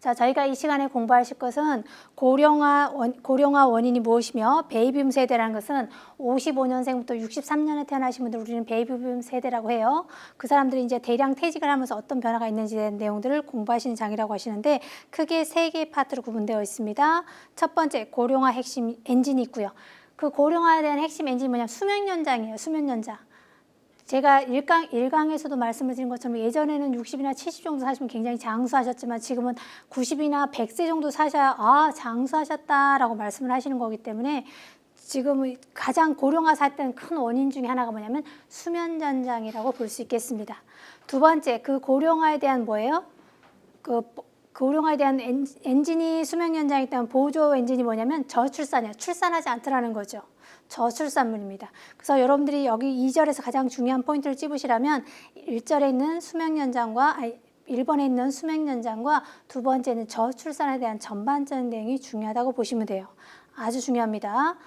자, 저희가 이 시간에 공부하실 것은 고령화 원인이 무엇이며 베이비붐 세대라는 것은 55년생부터 63년에 태어나신 분들 우리는 베이비붐 세대라고 해요. 그 사람들이 이제 대량 퇴직을 하면서 어떤 변화가 있는지에 대한 내용들을 공부하시는 장이라고 하시는데 크게 3개의 파트로 구분되어 있습니다. 첫 번째, 고령화 핵심 엔진이 있고요. 그 고령화에 대한 핵심 엔진이 뭐냐면 수명 연장이에요. 수명 연장. 제가 1강에서도 말씀을 드린 것처럼 예전에는 60이나 70 정도 사시면 굉장히 장수하셨지만 지금은 90이나 100세 정도 사셔야 장수하셨다라고 말씀을 하시는 거기 때문에 지금 가장 고령화 사태는 큰 원인 중에 하나가 뭐냐면 수면 연장이라고 볼 수 있겠습니다. 두 번째, 그 고령화에 대한 뭐예요? 그 고령화에 대한 엔진이 수명 연장이 있다면 보조 엔진이 뭐냐면 저출산이에요. 출산하지 않더라는 거죠. 저출산물입니다. 그래서 여러분들이 여기 2절에서 가장 중요한 포인트를 찝으시라면 1절에 있는 수명 연장과 1번에 있는 수명 연장과 두 번째는 저출산에 대한 전반적인 내용이 중요하다고 보시면 돼요. 아주 중요합니다.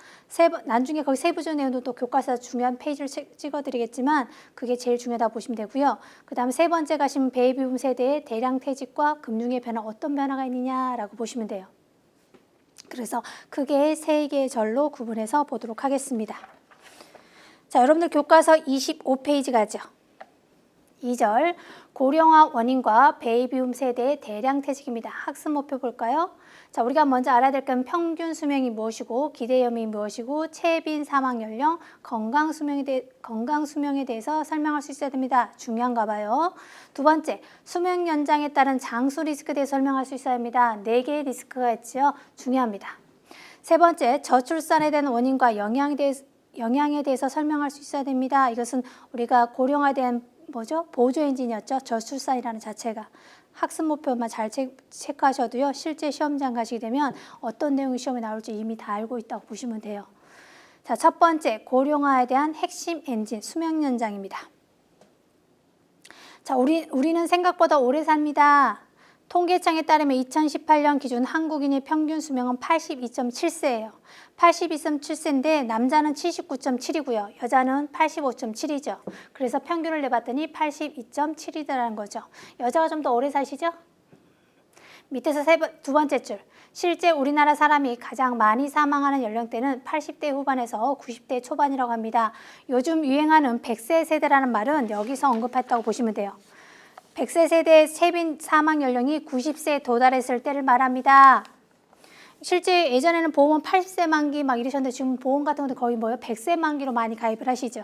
나중에 거기 세부적 내용도 또 교과서에서 중요한 페이지를 찍어드리겠지만 그게 제일 중요하다고 보시면 되고요. 그 다음에 세 번째 가시면 베이비붐 세대의 대량 퇴직과 금융의 변화, 어떤 변화가 있느냐라고 보시면 돼요. 그래서 크게 3개의 절로 구분해서 보도록 하겠습니다. 자, 여러분들 교과서 25페이지 가죠. 2절, 고령화 원인과 베이비붐 세대의 대량 퇴직입니다. 학습 목표 볼까요? 자, 우리가 먼저 알아야 될 건 평균 수명이 무엇이고 기대염이 무엇이고 체빈 사망 연령, 건강 수명에 대해서 설명할 수 있어야 됩니다. 중요한가 봐요. 두 번째, 수명 연장에 따른 장수 리스크에 대해 설명할 수 있어야 합니다. 4개의 리스크가 있죠. 중요합니다. 세 번째, 저출산에 대한 원인과 영향에 대해서 설명할 수 있어야 됩니다. 이것은 우리가 고령화에 대한 보조 엔진이었죠. 저출산이라는 자체가. 학습 목표만 잘 체크하셔도요. 실제 시험장 가시게 되면 어떤 내용이 시험에 나올지 이미 다 알고 있다고 보시면 돼요. 자, 첫 번째, 고령화에 대한 핵심 엔진, 수명 연장입니다. 자, 우리는 생각보다 오래 삽니다. 통계청에 따르면 2018년 기준 한국인의 평균 수명은 82.7세예요. 82.7세인데 남자는 79.7이고요. 여자는 85.7이죠. 그래서 평균을 내봤더니 82.7이라는 거죠. 여자가 좀 더 오래 사시죠? 밑에서 두 번째 줄. 실제 우리나라 사람이 가장 많이 사망하는 연령대는 80대 후반에서 90대 초반이라고 합니다. 요즘 유행하는 100세 세대라는 말은 여기서 언급했다고 보시면 돼요. 100세 세대의 체빈 사망 연령이 90세에 도달했을 때를 말합니다. 실제 예전에는 보험은 80세 만기 막 이러셨는데 지금 보험 같은 것도 거의 100세 만기로 많이 가입을 하시죠.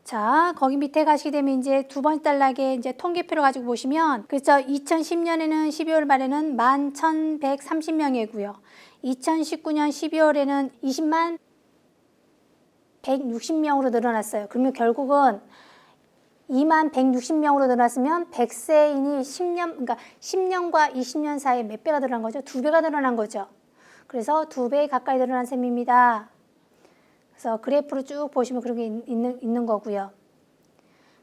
자, 거기 밑에 가시게 되면 이제 두 번째 단락에 이제 통계표를 가지고 보시면, 그렇죠. 2010년에는 12월 말에는 11,130명이고요. 2019년 12월에는 20만 160명으로 늘어났어요. 그러면 결국은 2만 160명으로 늘어났으면 100세인이 10년과 20년 사이에 몇 배가 늘어난 거죠? 2배가 늘어난 거죠. 그래서 2배 가까이 늘어난 셈입니다. 그래서 그래프로 쭉 보시면 그런 게 있는 거고요.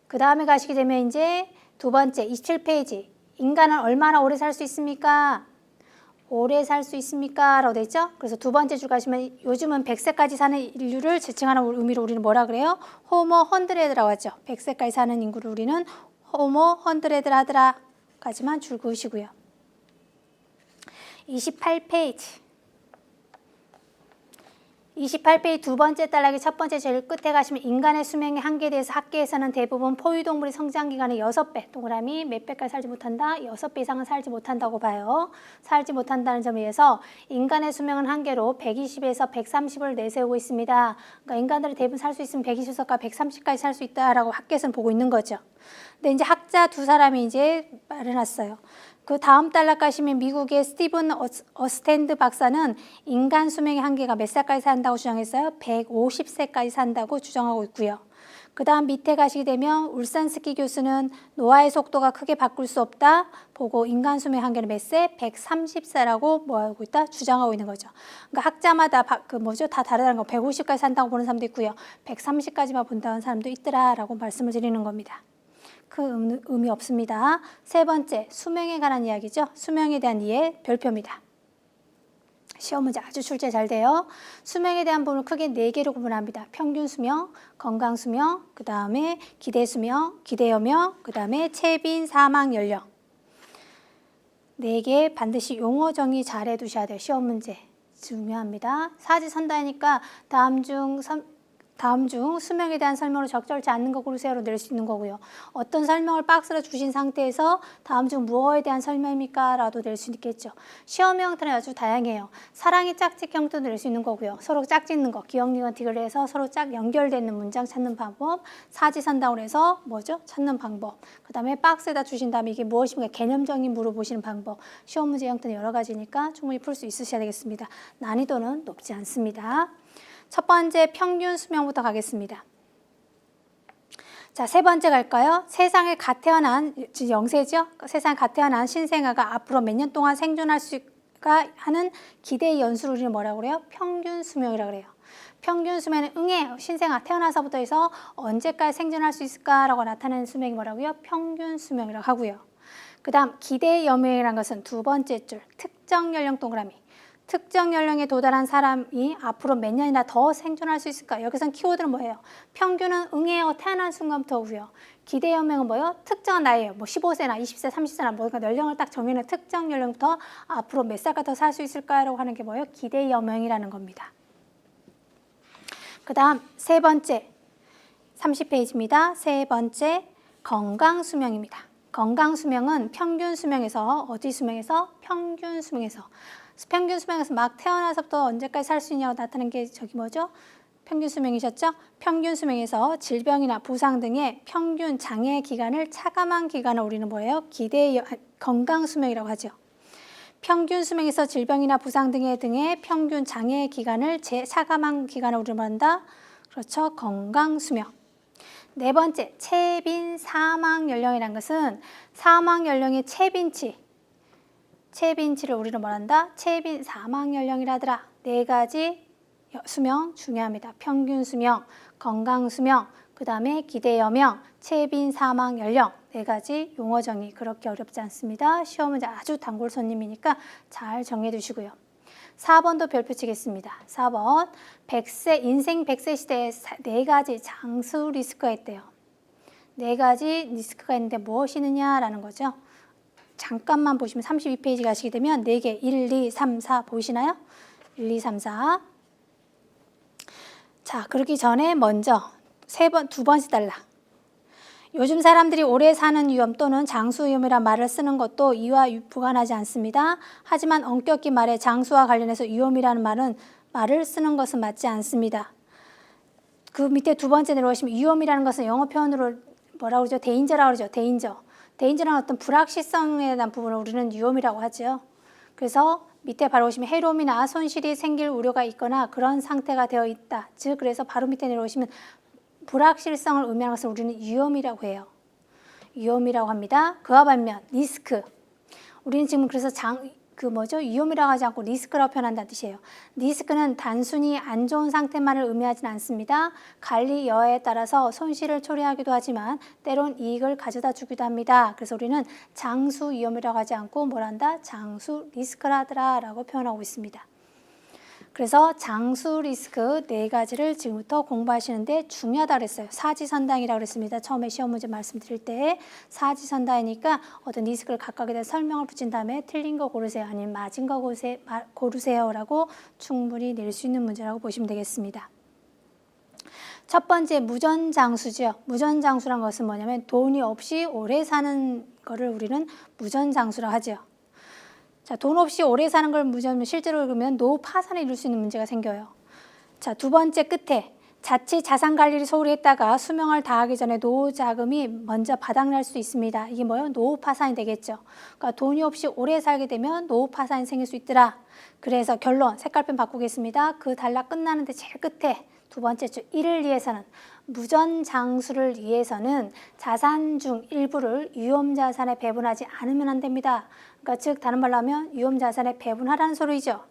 그 다음에 가시게 되면 이제 두 번째 27페이지. 인간은 얼마나 오래 살 수 있습니까? 오래 살 수 있습니까? 라고 되어 있죠? 그래서 두 번째 줄 가시면 요즘은 100세까지 사는 인류를 지칭하는 의미로 우리는 뭐라 그래요? 호모 헌드레드라고 하죠. 100세까지 사는 인구를 우리는 호모 헌드레드 하더라까지만 줄 그으시고요. 28페이지. 28페이지 두 번째 단락의 첫 번째 제일 끝에 가시면 인간의 수명의 한계에 대해서 학계에서는 대부분 포유동물의 성장기간의 6배, 동그라미 몇 배까지 살지 못한다? 6배 이상은 살지 못한다고 봐요. 살지 못한다는 점에 의해서 인간의 수명은 한계로 120에서 130을 내세우고 있습니다. 그러니까 인간들이 대부분 살 수 있으면 120에서 130까지 살 수 있다라고 학계에서는 보고 있는 거죠. 근데 이제 학자 두 사람이 이제 말해놨어요. 그 다음 단락 가시면 미국의 스티븐 어스탠드 박사는 인간 수명의 한계가 몇 살까지 산다고 주장했어요? 150세까지 산다고 주장하고 있고요. 그 다음 밑에 가시게 되면 울산스키 교수는 노화의 속도가 크게 바꿀 수 없다 보고 인간 수명 한계는 몇 세? 130세라고 뭐하고 있다? 주장하고 있는 거죠. 그러니까 학자마다 다 다르다는 거. 150까지 산다고 보는 사람도 있고요. 130까지만 본다는 사람도 있더라라고 말씀을 드리는 겁니다. 그 의미 없습니다. 세 번째, 수명에 관한 이야기죠. 수명에 대한 이해, 별표입니다. 시험 문제 아주 출제 잘 돼요. 수명에 대한 부분을 크게 4개로 구분합니다. 평균 수명, 건강 수명, 그 다음에 기대 수명, 기대 여명, 그 다음에 체빈 사망 연령. 4개 반드시 용어 정의 잘 해두셔야 돼요. 시험 문제 중요합니다. 사지선다니까 다음 중 수명에 대한 설명을 적절치 않는 거 고르세요로 낼 수 있는 거고요. 어떤 설명을 박스로 주신 상태에서 다음 중 무엇에 대한 설명입니까? 라도 낼 수 있겠죠. 시험 형태는 아주 다양해요. 사랑이 짝짓기 형태도 낼 수 있는 거고요. 서로 짝짓는 거, 기억니건 틱을 해서 서로 짝 연결되는 문장 찾는 방법, 사지선다으로 해서 뭐죠? 찾는 방법. 그 다음에 박스에다 주신 다음에 이게 무엇입니까? 개념적인 물어보시는 방법. 시험 문제 형태는 여러 가지니까 충분히 풀 수 있으셔야 되겠습니다. 난이도는 높지 않습니다. 첫 번째 평균 수명부터 가겠습니다. 자, 세 번째 갈까요? 세상에 갓 태어난, 지금 영세죠? 세상에 갓 태어난 신생아가 앞으로 몇 년 동안 생존할 수가 하는 기대의 연수를 우리는 뭐라고 그래요? 평균 수명이라고 그래요. 평균 수명은 응애, 신생아 태어나서부터 해서 언제까지 생존할 수 있을까라고 나타내는 수명이 뭐라고요? 평균 수명이라고 하고요. 그 다음 기대의 연명이라는 것은 두 번째 줄, 특정 연령 동그라미. 특정 연령에 도달한 사람이 앞으로 몇 년이나 더 생존할 수 있을까? 여기선 키워드는 뭐예요? 평균은 응애어 태어난 순간부터 오고요. 기대 연명은 뭐예요? 특정한 나이예요. 뭐 15세나 20세, 30세나 뭔가 연령을 딱 정해놓은 특정 연령부터 앞으로 몇 살까 더 살 수 있을까라고 하는 게 뭐예요? 기대 연명이라는 겁니다. 그 다음 세 번째 30페이지입니다. 세 번째 건강 수명입니다. 건강 수명은 평균 수명에서 어디 수명에서? 평균 수명에서. 평균 수명에서 막 태어나서부터 언제까지 살 수 있냐고 나타나는 게 저기 뭐죠? 평균 수명이셨죠? 평균 수명에서 질병이나 부상 등의 평균 장애 기간을 차감한 기간을 우리는 뭐예요? 건강 수명이라고 하죠. 평균 수명에서 질병이나 부상 등의 평균 장애 기간을 차감한 기간을 우리는 뭐한다? 그렇죠. 건강 수명. 네 번째, 채빈 사망 연령이라는 것은 사망 연령의 채빈치를 우리는 뭐란다? 채빈 사망 연령이라더라. 네 가지 수명 중요합니다. 평균 수명, 건강 수명, 그 다음에 기대 여명, 채빈 사망 연령. 네 가지 용어 정의 그렇게 어렵지 않습니다. 시험 문제 아주 단골 손님이니까 잘 정해 두시고요. 4번도 별표 치겠습니다. 4번, 인생 100세 시대에 네 가지 장수 리스크가 있대요. 네 가지 리스크가 있는데 무엇이 있느냐라는 거죠. 잠깐만 보시면 32페이지 가시게 되면 4개, 1, 2, 3, 4 보이시나요? 1, 2, 3, 4. 자, 그러기 전에 먼저 두 번씩 달라. 요즘 사람들이 오래 사는 위험 또는 장수 위험이란 말을 쓰는 것도 이와 무관하지 않습니다. 하지만 엄격히 말해 장수와 관련해서 위험이라는 말을 쓰는 것은 맞지 않습니다. 그 밑에 두 번째 내려오시면 위험이라는 것은 영어 표현으로 뭐라고 그러죠? 데인저라고 그러죠. 데인저는 어떤 불확실성에 대한 부분을 우리는 위험이라고 하죠. 그래서 밑에 바로 오시면 해로움이나 손실이 생길 우려가 있거나 그런 상태가 되어 있다. 즉 그래서 바로 밑에 내려오시면 불확실성을 의미하는 것을 우리는 위험이라고 해요. 위험이라고 합니다. 그와 반면 리스크. 우리는 지금 그래서 위험이라고 하지 않고 리스크라고 표현한다는 뜻이에요. 리스크는 단순히 안 좋은 상태만을 의미하지는 않습니다. 관리 여하에 따라서 손실을 초래하기도 하지만 때론 이익을 가져다 주기도 합니다. 그래서 우리는 장수 위험이라고 하지 않고 뭐란다? 장수 리스크라더라라고 표현하고 있습니다. 그래서 장수 리스크 네 가지를 지금부터 공부하시는데 중요하다고 그랬어요. 사지선다이라고 그랬습니다. 처음에 시험 문제 말씀드릴 때 사지선다이니까 어떤 리스크를 각각에 대해 설명을 붙인 다음에 틀린 거 고르세요. 아니면 맞은 거 고르세요라고 충분히 낼 수 있는 문제라고 보시면 되겠습니다. 첫 번째 무전장수죠. 무전장수란 것은 뭐냐면 돈이 없이 오래 사는 거를 우리는 무전장수라고 하죠. 자, 돈 없이 오래 사는 걸 실제로 그러면 노후 파산에 이룰 수 있는 문제가 생겨요. 자, 두 번째 끝에 자칫 자산 관리를 소홀히 했다가 수명을 다하기 전에 노후 자금이 먼저 바닥날 수 있습니다. 이게 뭐예요? 노후 파산이 되겠죠. 그러니까 돈이 없이 오래 살게 되면 노후 파산이 생길 수 있더라. 그래서 결론, 색깔펜 바꾸겠습니다. 그 단락 끝나는데 제일 끝에 두 번째 줄 1을 위해서는 무전장수를 위해서는 자산 중 일부를 위험자산에 배분하지 않으면 안 됩니다. 그러니까 즉 다른 말로 하면 위험자산에 배분하라는 소리죠.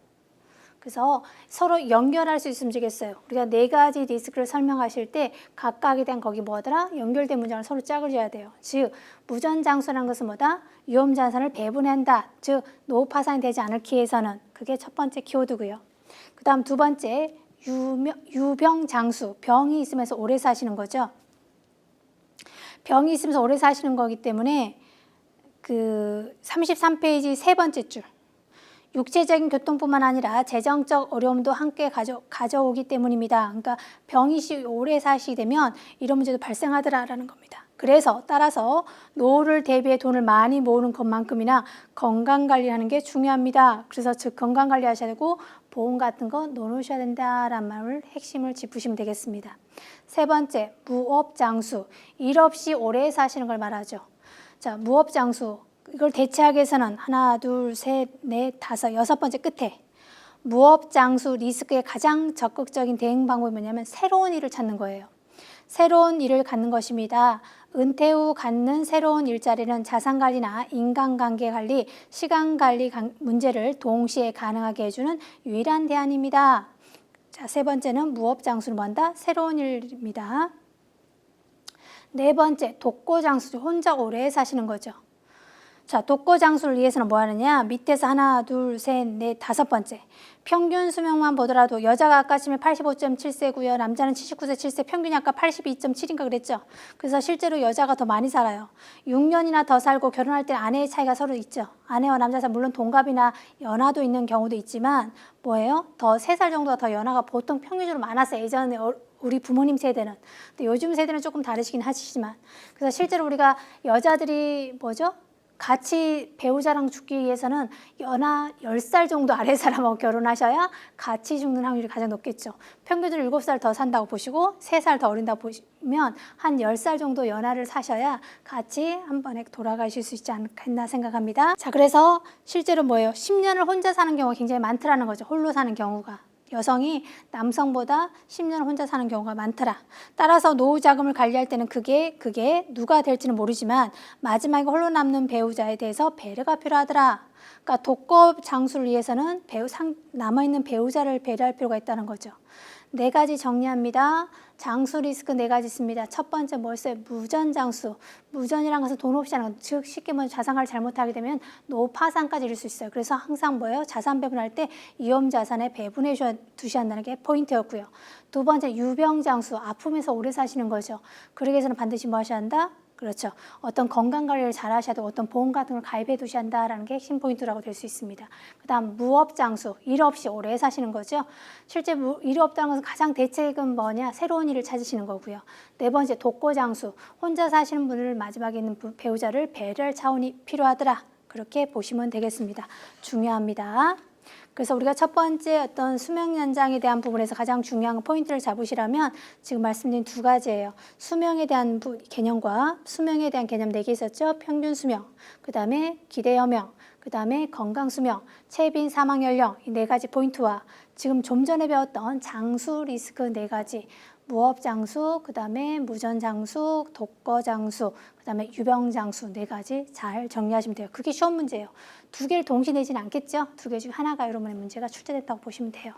그래서 서로 연결할 수 있으면 좋겠어요. 우리가 네 가지 리스크를 설명하실 때 각각에 대한 거기 뭐더라? 연결된 문장을 서로 짝을 줘야 돼요. 즉 무전장수라는 것은 뭐다? 위험자산을 배분한다. 즉 노후 파산이 되지 않기 위해서는 그게 첫 번째 키워드고요. 그 다음 두 번째 유병장수, 병이 있으면서 오래 사시는 거죠. 병이 있으면서 오래 사시는 거기 때문에 그 33페이지 세 번째 줄. 육체적인 교통뿐만 아니라 재정적 어려움도 함께 가져오기 때문입니다. 그러니까 병이 오래 사시게 되면 이런 문제도 발생하더라라는 겁니다. 그래서 따라서 노후를 대비해 돈을 많이 모으는 것만큼이나 건강관리하는 게 중요합니다. 그래서 즉 건강관리 하셔야 되고 보험 같은 거 넣어놓으셔야 된다라는 말을 핵심을 짚으시면 되겠습니다. 세 번째, 무업장수. 일 없이 오래 사시는 걸 말하죠. 자, 무업장수. 이걸 대체하기 위해서는 하나, 둘, 셋, 넷, 다섯, 여섯 번째 끝에 무업장수 리스크의 가장 적극적인 대응 방법이 뭐냐면 새로운 일을 찾는 거예요. 새로운 일을 갖는 것입니다. 은퇴 후 갖는 새로운 일자리는 자산관리나 인간관계관리, 시간관리 문제를 동시에 가능하게 해주는 유일한 대안입니다. 자, 세 번째는 무업장수를 뭐한다? 새로운 일입니다. 네 번째, 독고장수. 혼자 오래 사시는 거죠. 자, 독고장수를 위해서는 뭐 하느냐? 밑에서 하나, 둘, 셋, 넷, 다섯 번째. 평균 수명만 보더라도 여자가 아까 치면 85.7세고요. 남자는 79세 7세, 평균이 아까 82.7인가 그랬죠. 그래서 실제로 여자가 더 많이 살아요. 6년이나 더 살고 결혼할 때 아내의 차이가 서로 있죠. 아내와 남자 사이 물론 동갑이나 연하도 있는 경우도 있지만 뭐예요? 더 3살 정도가 더 연하가 보통 평균적으로 많았어요. 예전에 우리 부모님 세대는. 근데 요즘 세대는 조금 다르시긴 하시지만. 그래서 실제로 우리가 여자들이 뭐죠? 같이 배우자랑 죽기 위해서는 연하 10살 정도 아래 사람하고 결혼하셔야 같이 죽는 확률이 가장 높겠죠. 평균적으로 7살 더 산다고 보시고 3살 더 어린다고 보시면 한 10살 정도 연하를 사셔야 같이 한 번에 돌아가실 수 있지 않겠나 생각합니다. 자, 그래서 실제로 뭐예요? 10년을 혼자 사는 경우가 굉장히 많더라는 거죠. 홀로 사는 경우가. 여성이 남성보다 10년을 혼자 사는 경우가 많더라. 따라서 노후 자금을 관리할 때는 그게 누가 될지는 모르지만 마지막에 홀로 남는 배우자에 대해서 배려가 필요하더라. 그러니까 독거 장수를 위해서는 남아있는 배우자를 배려할 필요가 있다는 거죠. 4가지 정리합니다. 장수 리스크 4가지 있습니다. 첫 번째 뭐였어요? 무전장수. 무전이라는 것은 돈 없이 하는 것. 즉 쉽게 말해서 자산관리 잘못하게 되면 노후 파산까지 이룰 수 있어요. 그래서 항상 뭐예요? 자산 배분할 때 위험자산에 배분해 두셔야 한다는 게 포인트였고요. 두 번째 유병장수. 아프면서 오래 사시는 거죠. 그러기 위해서는 반드시 뭐 하셔야 한다? 그렇죠. 어떤 건강관리를 잘 하셔야 되고 어떤 보험 같은 걸 가입해 두셔야 한다라는 게 핵심 포인트라고 될 수 있습니다. 그 다음 무업장수, 일 없이 오래 사시는 거죠. 실제 일이 없다는 것은 가장 대책은 뭐냐? 새로운 일을 찾으시는 거고요. 네 번째 독고장수, 혼자 사시는 분을 마지막에 있는 배우자를 배려할 차원이 필요하더라. 그렇게 보시면 되겠습니다. 중요합니다. 그래서 우리가 첫 번째 어떤 수명 연장에 대한 부분에서 가장 중요한 포인트를 잡으시려면 지금 말씀드린 2가지예요. 수명에 대한 개념과 수명에 대한 개념 4개 있었죠. 평균 수명, 그 다음에 기대 여명, 그 다음에 건강 수명, 체빈 사망 연령 이 4가지 포인트와 지금 좀 전에 배웠던 장수 리스크 4가지 무업장수, 그 다음에 무전장수, 독거장수, 그 다음에 유병장수 4가지 잘 정리하시면 돼요. 그게 쉬운 문제예요. 2개를 동시에 내지는 않겠죠? 2개 중에 하나가 여러분의 문제가 출제됐다고 보시면 돼요.